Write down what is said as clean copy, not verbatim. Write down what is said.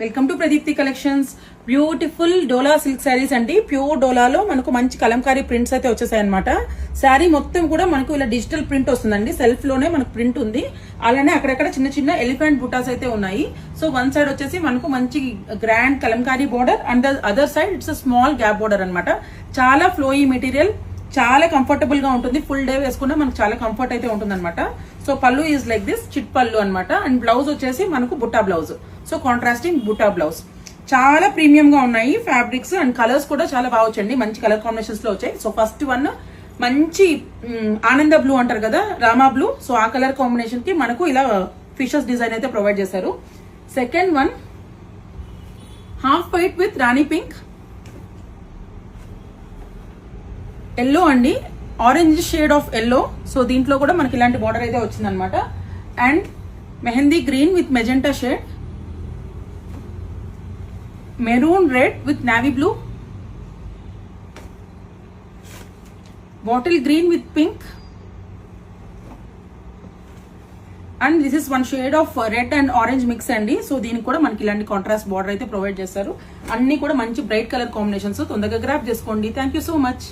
Welcome to Pradeepti collections. Beautiful dola silk saris అండి. Pure డోలాలో మనకు మంచి కలంకారీ ప్రింట్స్ అయితే వచ్చేసాయి అనమాట. శారీ మొత్తం కూడా మనకు ఇలా డిజిటల్ ప్రింట్ వస్తుందండి. సెల్ఫ్ లోనే మనకు ప్రింట్ ఉంది. అలానే అక్కడక్కడ చిన్న చిన్న ఎలిఫెంట్ బుటాస్ అయితే ఉన్నాయి. సో వన్ సైడ్ వచ్చేసి మనకు మంచి grand Kalamkari border and the other side it's small gap border అనమాట. చాలా ఫ్లోయీ మెటీరియల్, చాలా కంఫర్టబుల్ గా ఉంటుంది. ఫుల్ డే వేసుకున్నా మనకు చాలా కంఫర్ట్ అయితే ఉంటుంది అనమాట. సో పళ్ళు ఈజ్ లైక్ దిస్, చిట్ పళ్ళు అనమాట. అండ్ బ్లౌజ్ వచ్చేసి మనకు బుట్టా బ్లౌజ్. సో కాంట్రాస్టింగ్ బుట్టా బ్లౌజ్. చాలా ప్రీమియం గా ఉన్నాయి ఫ్యాబ్రిక్స్ అండ్ కలర్స్ కూడా చాలా బాగా వచ్చండి. మంచి కలర్ కాంబినేషన్స్ లో వచ్చాయి. సో ఫస్ట్ వన్ మంచి ఆనంద బ్లూ అంటారు కదా, రామా బ్లూ. సో ఆ కలర్ కాంబినేషన్ కి మనకు ఇలా ఫిషెస్ డిజైన్ అయితే ప్రొవైడ్ చేశారు. Second one half white with Rani pink, yellow అండి, orange shade of yellow. So దీంట్లో కూడా మనకి ఇలాంటి బార్డర్ అయితే వచ్చిందనమాట. And mehndi green with magenta shade, maroon red with navy blue, bottle green with pink, and this is one shade of red and orange mix అండి. So దీనికి కూడా మనకి ఇలాంటి కాంట్రాస్ట్ బార్డర్ అయితే ప్రొవైడ్ చేస్తారు. అన్ని కూడా మంచి బ్రైట్ కలర్ కాంబినేషన్స్. తొందరగా గ్రాప్ చేసుకోండి. Thank you so much.